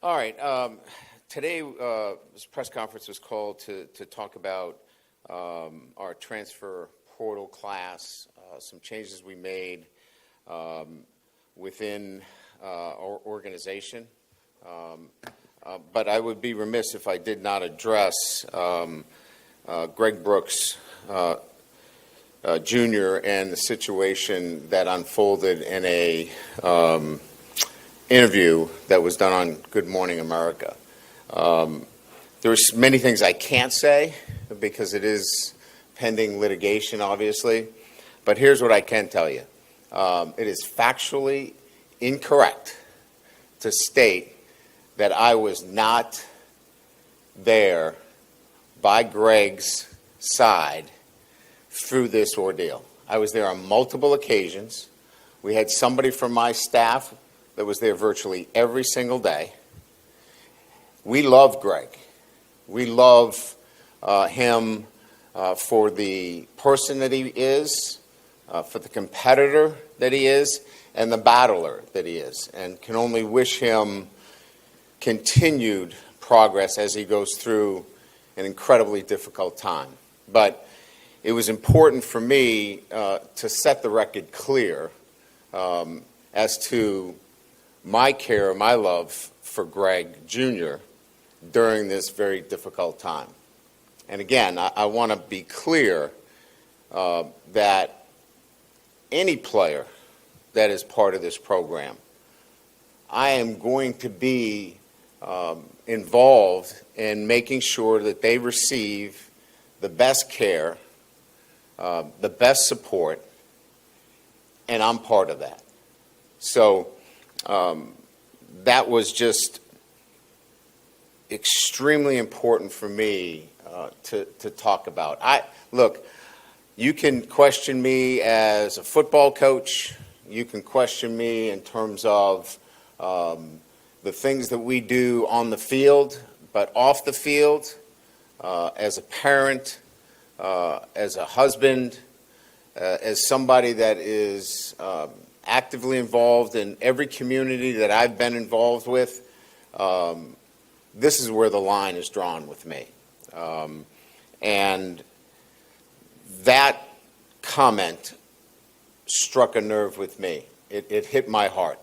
All right. Today, this press conference was called to talk about our transfer portal class, some changes we made within our organization. But I would be remiss if I did not address Greg Brooks Jr. and the situation that unfolded in a interview that was done on Good Morning America. There's many things I can't say because it is pending litigation, obviously. But here's what I can tell you. It is factually incorrect to state that I was not there by Greg's side through this ordeal. I was there on multiple occasions. We had somebody from my staff that was there virtually every single day. We love Greg. We love him for the person that he is, for the competitor that he is, and the battler that he is, and can only wish him continued progress as he goes through an incredibly difficult time. But it was important for me to set the record clear as to my care, my love for Greg Jr. during this very difficult time. And again, I want to be clear that any player that is part of this program, I am going to be involved in making sure that they receive the best care, the best support, and I'm part of that. So that was just extremely important for me to talk about. Look, you can question me as a football coach. You can question me in terms of the things that we do on the field, but off the field, as a parent, as a husband, as somebody that is actively involved in every community that I've been involved with, this is where the line is drawn with me. And that comment struck a nerve with me. It hit my heart.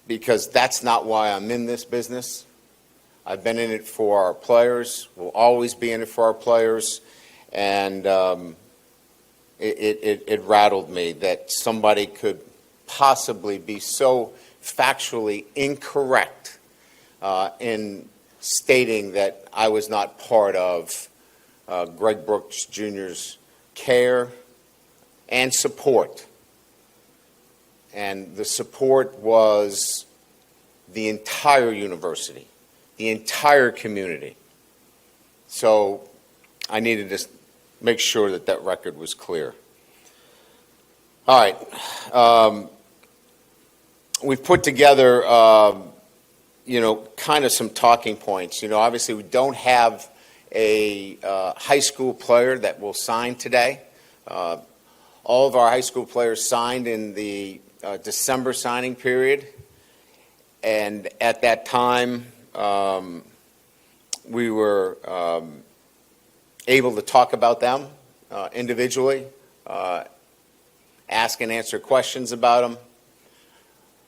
Because that's not why I'm in this business. I've been in it for our players. We'll always be in it for our players. And it rattled me that somebody could possibly be so factually incorrect in stating that I was not part of Greg Brooks Jr.'s care and support. And the support was the entire university, the entire community. So I needed to make sure that that record was clear. All right. We've put together, kind of some talking points. Obviously we don't have a high school player that will sign today. All of our high school players signed in the December signing period. And at that time, we were able to talk about them individually, ask and answer questions about them.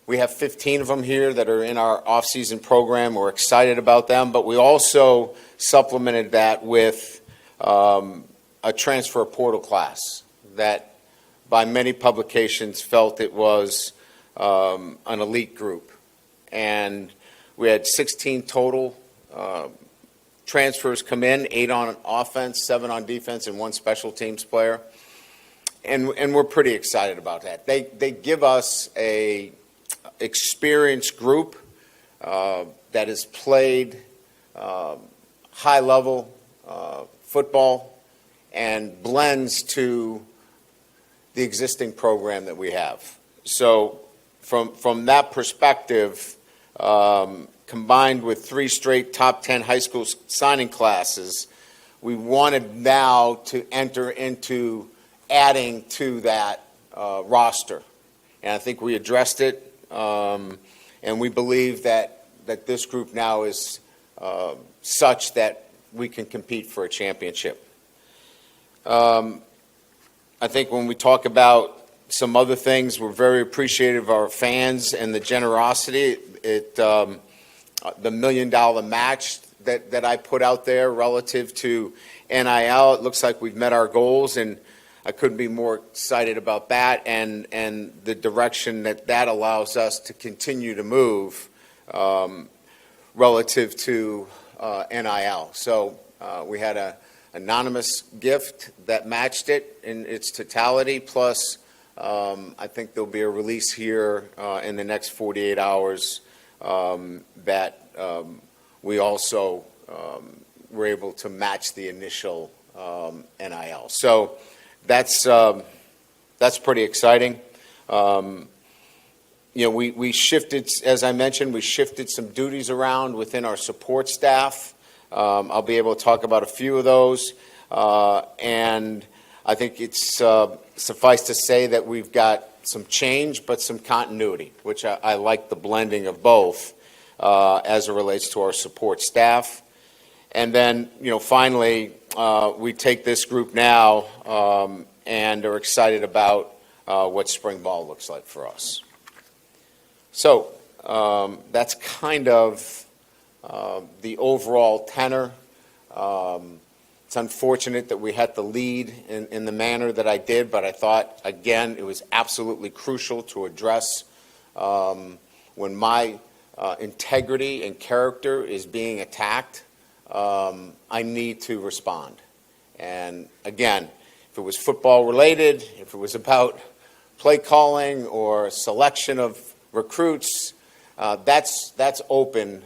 We have 15 of them here that are in our off-season program. We're excited about them, but we also supplemented that with a transfer portal class that by many publications felt it was an elite group. And we had 16 total transfers come in, 8 on offense, 7 on defense, and 1 special teams player. And we're pretty excited about that. They give us a experienced group that has played high-level football and blends to the existing program that we have. So from that perspective, combined with 3 straight top 10 high school signing classes, we wanted now to enter into adding to that roster. And I think we addressed it. And we believe that this group now is such that we can compete for a championship. I think when we talk about some other things, we're very appreciative of our fans and the generosity. The $1 million match that I put out there relative to NIL, it looks like we've met our goals, and I couldn't be more excited about that and the direction that allows us to continue to move relative to NIL. So we had an anonymous gift that matched it in its totality, plus I think there'll be a release here in the next 48 hours that we also were able to match the initial NIL. So that's pretty exciting. We shifted, as I mentioned, we shifted some duties around within our support staff. I'll be able to talk about a few of those. And I think it's suffice to say that we've got some change, but some continuity, which I like the blending of both as it relates to our support staff. And then, finally, we take this group now and are excited about what spring ball looks like for us. So that's kind of the overall tenor. It's unfortunate that we had to lead in the manner that I did, but I thought, again, it was absolutely crucial to address when my integrity and character is being attacked. I need to respond. And again, if it was football related, if it was about play calling or selection of recruits, that's open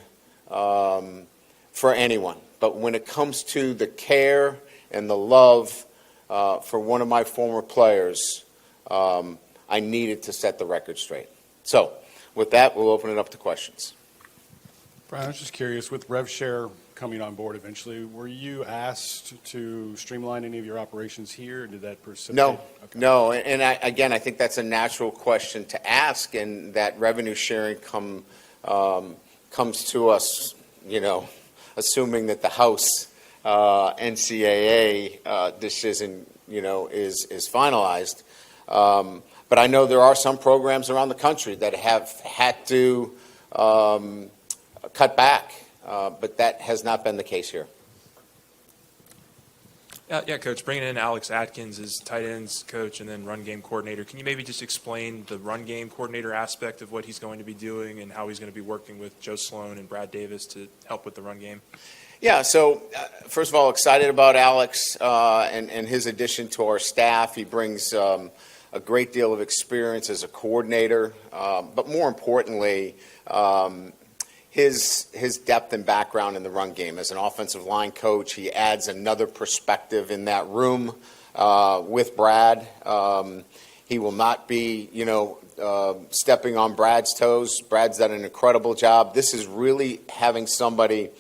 for anyone. But when it comes to the care and the love for one of my former players, I needed to set the record straight. So with that, we'll open it up to questions. Brian, I was just curious, with RevShare coming on board eventually, were you asked to streamline any of your operations here? Or did that precipitate? No, okay. no. And I think that's a natural question to ask, and that revenue sharing comes to us, assuming that the House NCAA decision, is finalized. But I know there are some programs around the country that have had to cut back, but that has not been the case here. Yeah, Coach, bringing in Alex Atkins as tight ends coach and then run game coordinator, can you maybe just explain the run game coordinator aspect of what he's going to be doing and how he's going to be working with Joe Sloan and Brad Davis to help with the run game? Yeah, so first of all, excited about Alex and his addition to our staff. He brings a great deal of experience as a coordinator, but more importantly, his depth and background in the run game. As an offensive line coach, he adds another perspective in that room with Brad. He will not be, stepping on Brad's toes. Brad's done an incredible job. This is really having somebody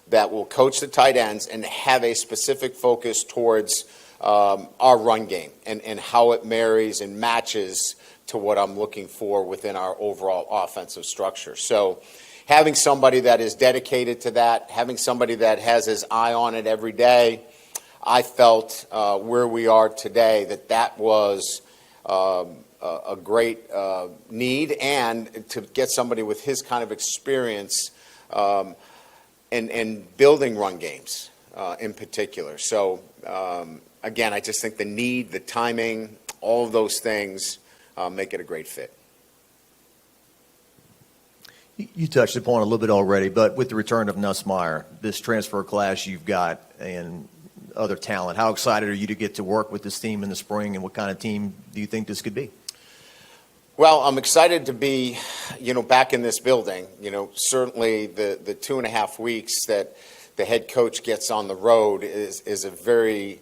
that will coach the tight ends and have a specific focus towards our run game and how it marries and matches to what I'm looking for within our overall offensive structure. So having somebody that is dedicated to that, having somebody that has his eye on it every day, I felt where we are today that was a great need, and to get somebody with his kind of experience and building run games in particular. So again, I just think the need, the timing, all of those things make it a great fit. You touched upon it a little bit already, but with the return of Nussmeier, this transfer class you've got and other talent, how excited are you to get to work with this team in the spring, and what kind of team do you think this could be? Well, I'm excited to be, back in this building. Certainly the 2.5 weeks that the head coach gets on the road is a very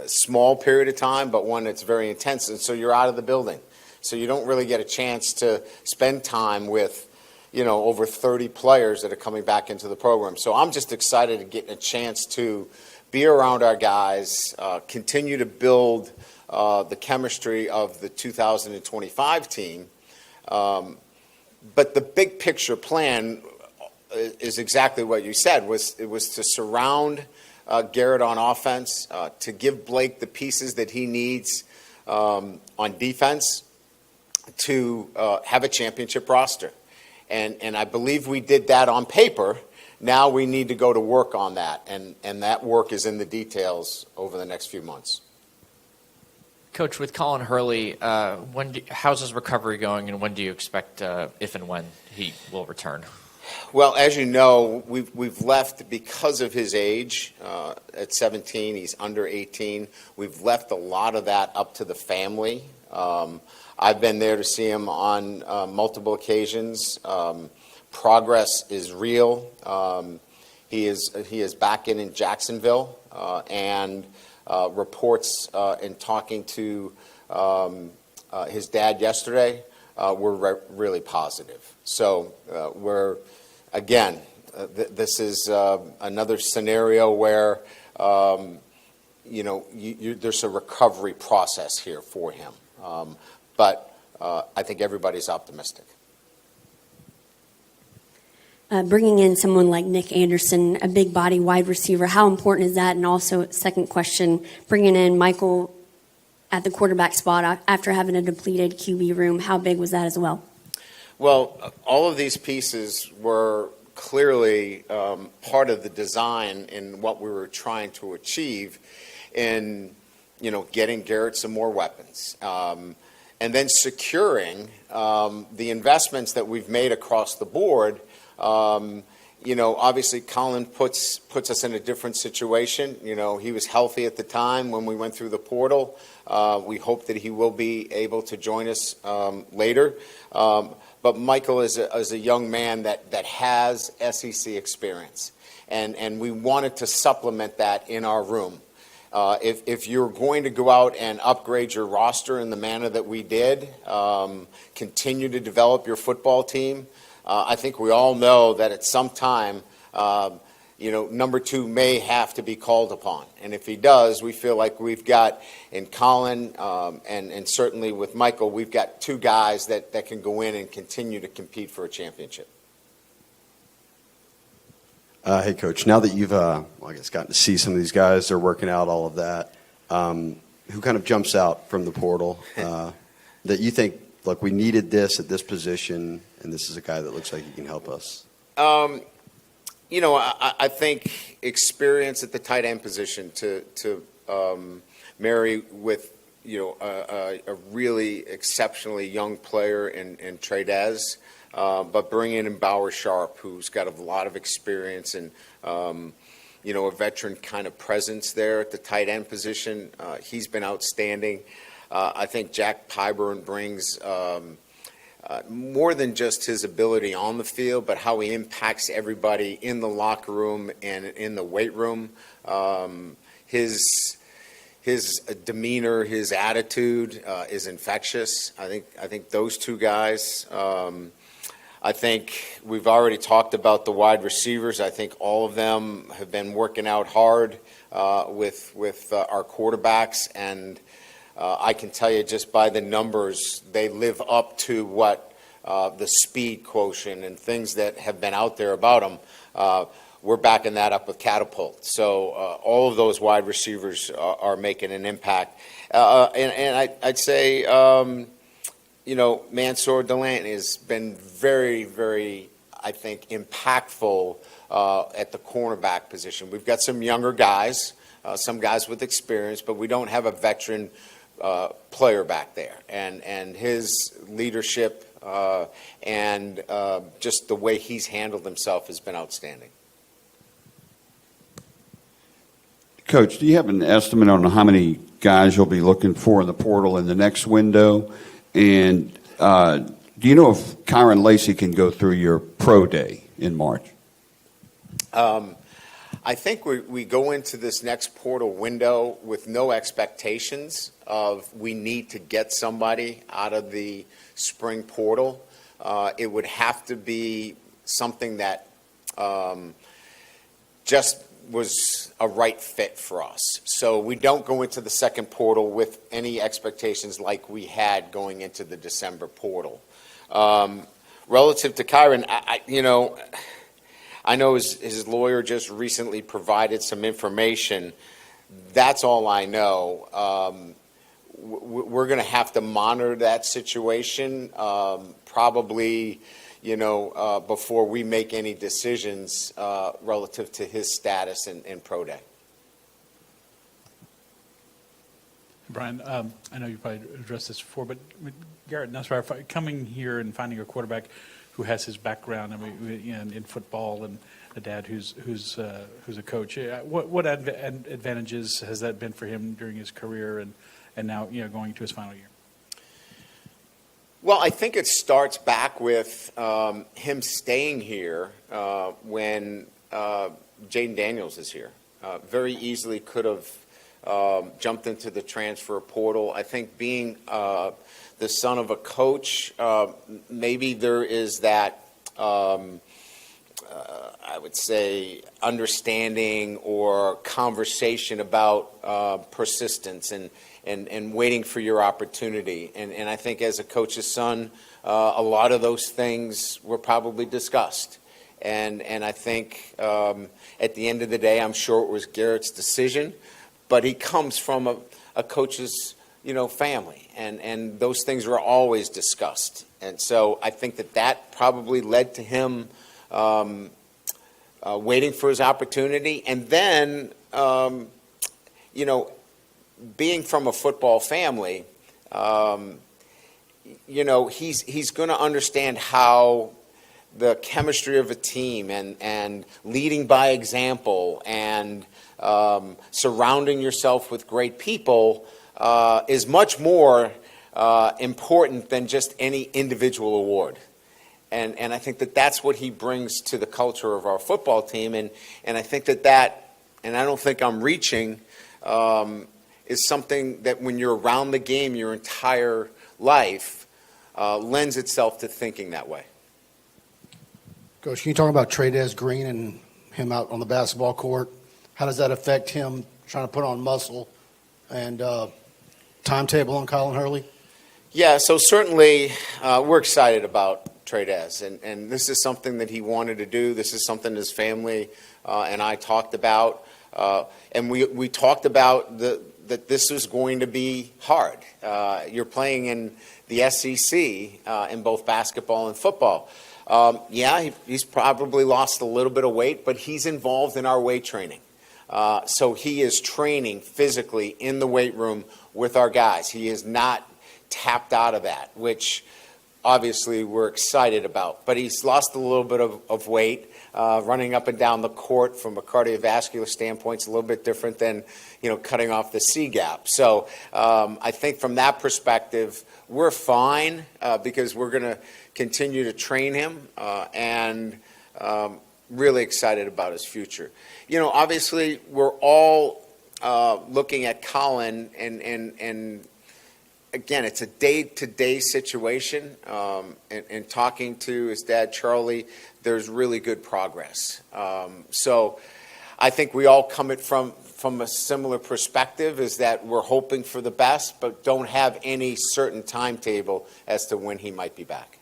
small period of time, but one that's very intense. And so you're out of the building. So you don't really get a chance to spend time with, over 30 players that are coming back into the program. So I'm just excited to get a chance to be around our guys, continue to build the chemistry of the 2025 team. But the big picture plan is exactly what you said. It was to surround Garrett on offense, to give Blake the pieces that he needs on defense to have a championship roster. And I believe we did that on paper. Now we need to go to work on that, and that work is in the details over the next few months. Coach, with Colin Hurley, how's his recovery going, and when do you expect, if and when, he will return? Well, as you know, we've left because of his age. At 17, he's under 18. We've left a lot of that up to the family. I've been there to see him on multiple occasions. Progress is real. He is back in Jacksonville, and reports in talking to his dad yesterday were really positive. So we're, again, this is another scenario where, there's a recovery process here for him. But I think everybody's optimistic. Bringing in someone like Nick Anderson, a big body wide receiver, how important is that? And also, second question, bringing in Michael at the quarterback spot after having a depleted QB room, how big was that as well? Well, all of these pieces were clearly part of the design in what we were trying to achieve in, getting Garrett some more weapons. And then securing the investments that we've made across the board. Obviously Colin puts us in a different situation. He was healthy at the time when we went through the portal. We hope that he will be able to join us later. But Michael is a young man that has SEC experience. And we wanted to supplement that in our room. If you're going to go out and upgrade your roster in the manner that we did, continue to develop your football team, I think we all know that at some time, number 2 may have to be called upon. And if he does, we feel like we've got in Colin and certainly with Michael, we've got 2 guys that can go in and continue to compete for a championship. Hey, Coach, now that you've, gotten to see some of these guys, they're working out, all of that, who kind of jumps out from the portal that you think, look, we needed this at this position, and this is a guy that looks like he can help us? I think experience at the tight end position to marry with, a really exceptionally young player in Tradez. But bringing in Bauer Sharp, who's got a lot of experience and, a veteran kind of presence there at the tight end position. He's been outstanding. I think Jack Pyburn brings more than just his ability on the field, but how he impacts everybody in the locker room and in the weight room. His demeanor, his attitude is infectious. I think those 2 guys. I think we've already talked about the wide receivers. I think all of them have been working out hard with our quarterbacks, and I can tell you just by the numbers, they live up to what the speed quotient and things that have been out there about them. We're backing that up with Catapult. So all of those wide receivers are making an impact. And I'd say, Mansour Delaney has been very, very, I think, impactful at the cornerback position. We've got some younger guys, some guys with experience, but we don't have a veteran player back there. And his leadership and just the way he's handled himself has been outstanding. Coach, do you have an estimate on how many guys you'll be looking for in the portal in the next window? And do you know if Kyron Lacey can go through your pro day in March? I think we go into this next portal window with no expectations of we need to get somebody out of the spring portal. It would have to be something that just was a right fit for us. So we don't go into the second portal with any expectations like we had going into the December portal. Relative to Kyron, I know his lawyer just recently provided some information. That's all I know. We're going to have to monitor that situation, probably, before we make any decisions relative to his status in Pro Day. Brian, I know you probably addressed this before, but Garrett Nussbauer, coming here and finding a quarterback who has his background, in football, and a dad who's a coach, what advantages has that been for him during his career and now going to his final year? Well, I think it starts back with him staying here when Jaden Daniels is here. Very easily could have jumped into the transfer portal. I think being the son of a coach, maybe there is that, I would say, understanding or conversation about persistence and waiting for your opportunity. And I think as a coach's son, a lot of those things were probably discussed. And I think at the end of the day, I'm sure it was Garrett's decision, but he comes from a coach's family, and those things were always discussed. And so I think that probably led to him waiting for his opportunity. And then, being from a football family, he's going to understand how the chemistry of a team and leading by example and surrounding yourself with great people is much more important than just any individual award. And I think that's what he brings to the culture of our football team. And I think that, and I don't think I'm reaching, is something that when you're around the game your entire life lends itself to thinking that way. Coach, can you talk about Trey'Dez Green and him out on the basketball court? How does that affect him trying to put on muscle and timetable on Colin Hurley? Yeah, so certainly we're excited about Trey'Dez, and this is something that he wanted to do. This is something his family and I talked about, and we talked about that this was going to be hard. You're playing in the SEC in both basketball and football. He's probably lost a little bit of weight, but he's involved in our weight training. So he is training physically in the weight room with our guys. He is not tapped out of that, which obviously we're excited about. But he's lost a little bit of weight. Running up and down the court from a cardiovascular standpoint is a little bit different than cutting off the C-gap. So I think from that perspective, we're fine because we're going to continue to train him and really excited about his future. Obviously, we're all looking at Colin, and again, it's a day-to-day situation. And talking to his dad, Charlie, there's really good progress. So I think we all come at from a similar perspective, is that we're hoping for the best, but don't have any certain timetable as to when he might be back.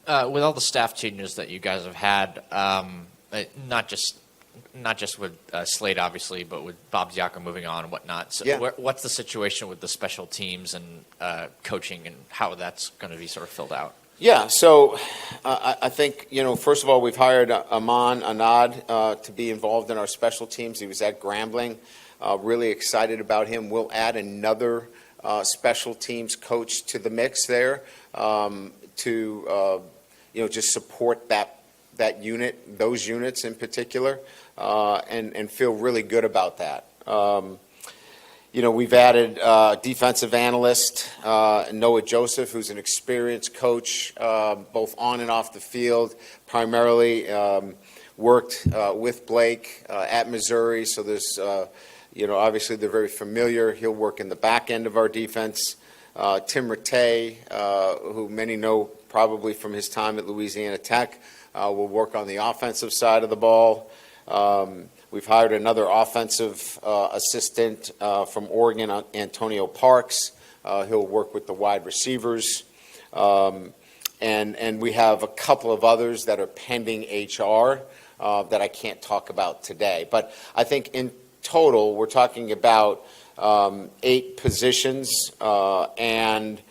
With all the staff changes that you guys have had, not just with Slade, obviously, but with Bob Diaco moving on and whatnot. So Yeah. what's the situation with the special teams and coaching and how that's going to be sort of filled out? Yeah, so I think, first of all, we've hired Aman Anad to be involved in our special teams. He was at Grambling. Really excited about him. We'll add another special teams coach to the mix there to just support that unit, those units in particular, and feel really good about that. We've added defensive analyst Noah Joseph, who's an experienced coach, both on and off the field, primarily worked with Blake at Missouri. So there's, obviously they're very familiar. He'll work in the back end of our defense. Tim Rattay, who many know probably from his time at Louisiana Tech, will work on the offensive side of the ball. We've hired another offensive assistant from Oregon, Antonio Parks. He'll work with the wide receivers. and we have a couple of others that are pending HR that I can't talk about today. But I think in total, we're talking about 8 positions, and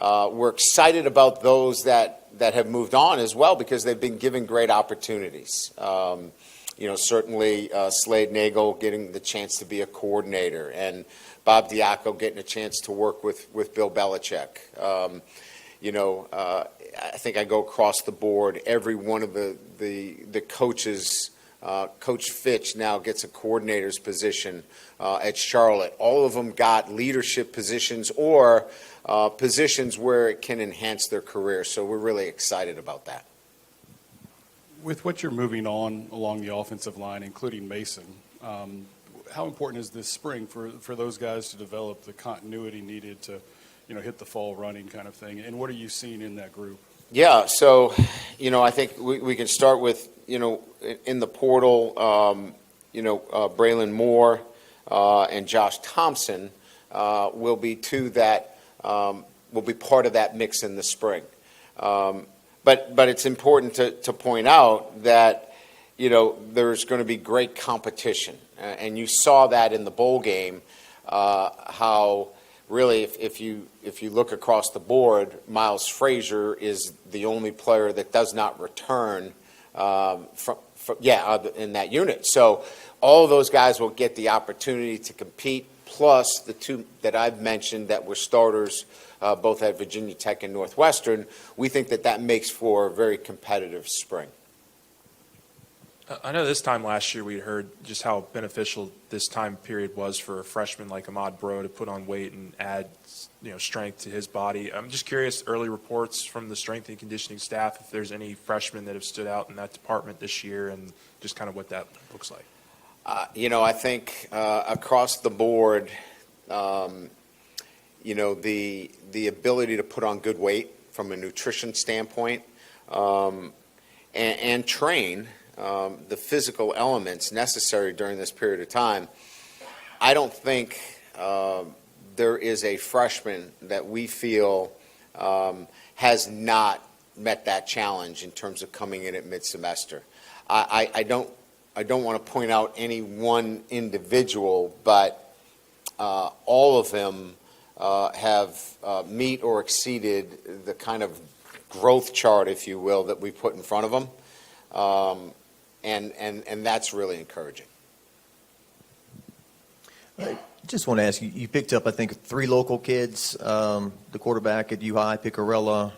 we're excited about those that have moved on as well because they've been given great opportunities. Certainly Slade Nagel getting the chance to be a coordinator, and Bob Diaco getting a chance to work with Bill Belichick. I think I go across the board. Every one of the coaches, Coach Fitch now gets a coordinator's position at Charlotte. All of them got leadership positions or positions where it can enhance their career. So we're really excited about that. With what you're moving on along the offensive line, including Mason, how important is this spring for those guys to develop the continuity needed to, hit the fall running kind of thing? And what are you seeing in that group? Yeah, so, I think we can start with, in the portal, Braylon Moore and Josh Thompson will be 2 that will be part of that mix in the spring. But it's important to point out that, there's going to be great competition. And you saw that in the bowl game, how really if you look across the board, Miles Frazier is the only player that does not return in that unit. So all of those guys will get the opportunity to compete, plus the 2 that I've mentioned that were starters both at Virginia Tech and Northwestern. We think that makes for a very competitive spring. I know this time last year we heard just how beneficial this time period was for a freshman like Ahmad Bro to put on weight and add, strength to his body. I'm just curious, early reports from the strength and conditioning staff, if there's any freshmen that have stood out in that department this year and just kind of what that looks like. I think across the board, the ability to put on good weight from a nutrition standpoint and train the physical elements necessary during this period of time. I don't think there is a freshman that we feel has not met that challenge in terms of coming in at mid-semester. I don't want to point out any one individual, but all of them have meet or exceeded the kind of growth chart, if you will, that we put in front of them. And that's really encouraging. I just want to ask you, you picked up, I think, 3 local kids, the quarterback at U High, Picarella,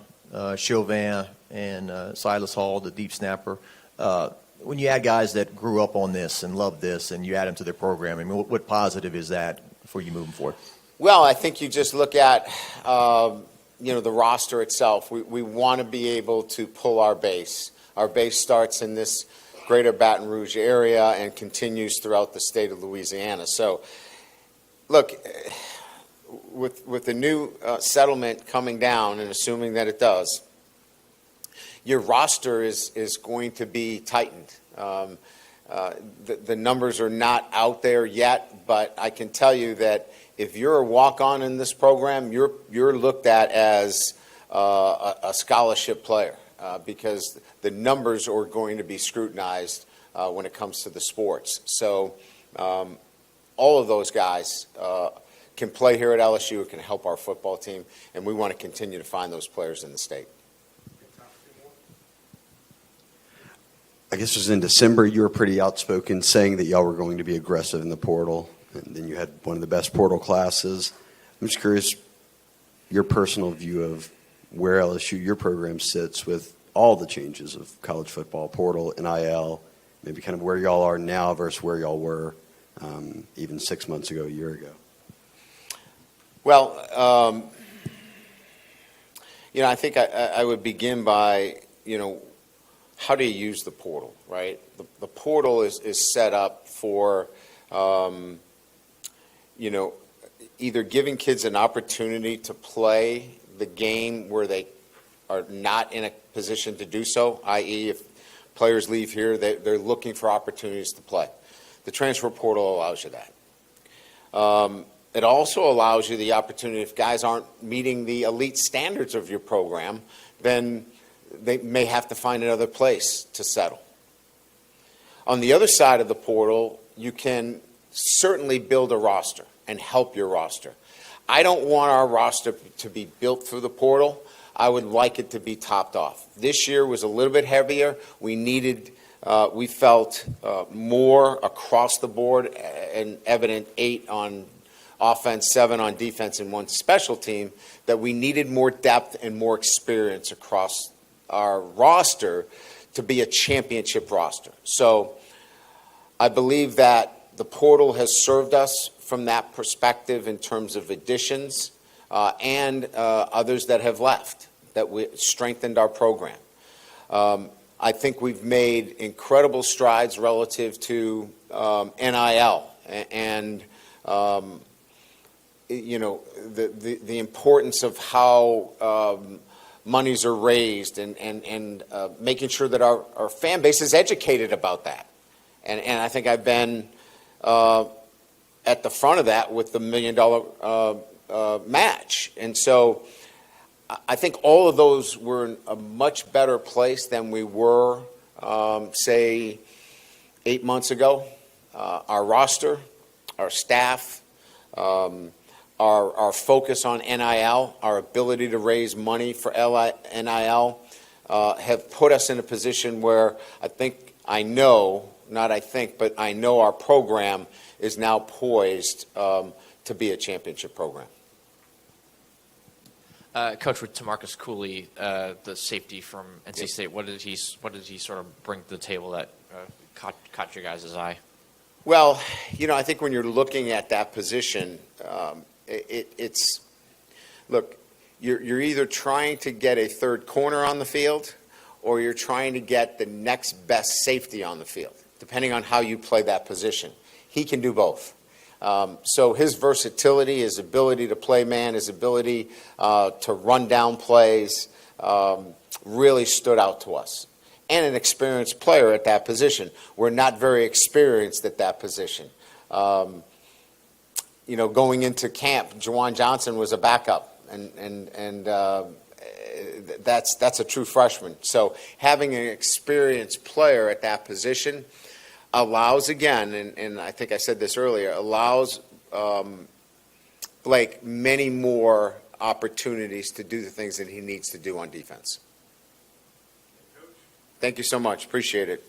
Chauvin, and Silas Hall, the deep snapper. When you add guys that grew up on this and love this and you add them to their program, I mean, what positive is that for you moving forward? Well, I think you just look at, the roster itself. We want to be able to pull our base. Our base starts in this greater Baton Rouge area and continues throughout the state of Louisiana. So, look, with the new settlement coming down, and assuming that it does, your roster is going to be tightened. The numbers are not out there yet, but I can tell you that if you're a walk-on in this program, you're looked at as a scholarship player. Because the numbers are going to be scrutinized when it comes to the sports. So all of those guys can play here at LSU, can help our football team, and we want to continue to find those players in the state. I guess it was in December you were pretty outspoken saying that y'all were going to be aggressive in the portal, and then you had one of the best portal classes. I'm just curious, your personal view of where LSU, your program, sits with all the changes of college football, portal, NIL, maybe kind of where y'all are now versus where y'all were even 6 months ago, a year ago. Well, I think I would begin by, how do you use the portal, right? The portal is set up for, either giving kids an opportunity to play the game where they are not in a position to do so, i.e. if players leave here, they're looking for opportunities to play. The transfer portal allows you that. It also allows you the opportunity, if guys aren't meeting the elite standards of your program, then they may have to find another place to settle. On the other side of the portal, you can certainly build a roster and help your roster. I don't want our roster to be built through the portal. I would like it to be topped off. This year was a little bit heavier. We felt more across the board, and evident 8 on offense, 7 on defense, and 1 special team, that we needed more depth and more experience across our roster to be a championship roster. So I believe that the portal has served us from that perspective in terms of additions and others that have left, that we strengthened our program. I think we've made incredible strides relative to NIL and the importance of how monies are raised and making sure that our fan base is educated about that. And I think I've been at the front of that with the $1 million match. And so I think all of those were in a much better place than we were, say, 8 months ago. Our roster, our staff, our focus on NIL, our ability to raise money for NIL have put us in a position where I know our program is now poised to be a championship program. Coach, with Tamarcus Cooley, the safety from NC State, what did he sort of bring to the table that caught your guys' eye? Well, I think when you're looking at that position, you're either trying to get a third corner on the field or you're trying to get the next best safety on the field, depending on how you play that position. He can do both. So his versatility, his ability to play man, his ability to run down plays really stood out to us. And an experienced player at that position. We're not very experienced at that position. Going into camp, Juwan Johnson was a backup, and that's a true freshman. So having an experienced player at that position allows, again, and I think I said this earlier, allows Blake many more opportunities to do the things that he needs to do on defense. Thank you so much. Appreciate it.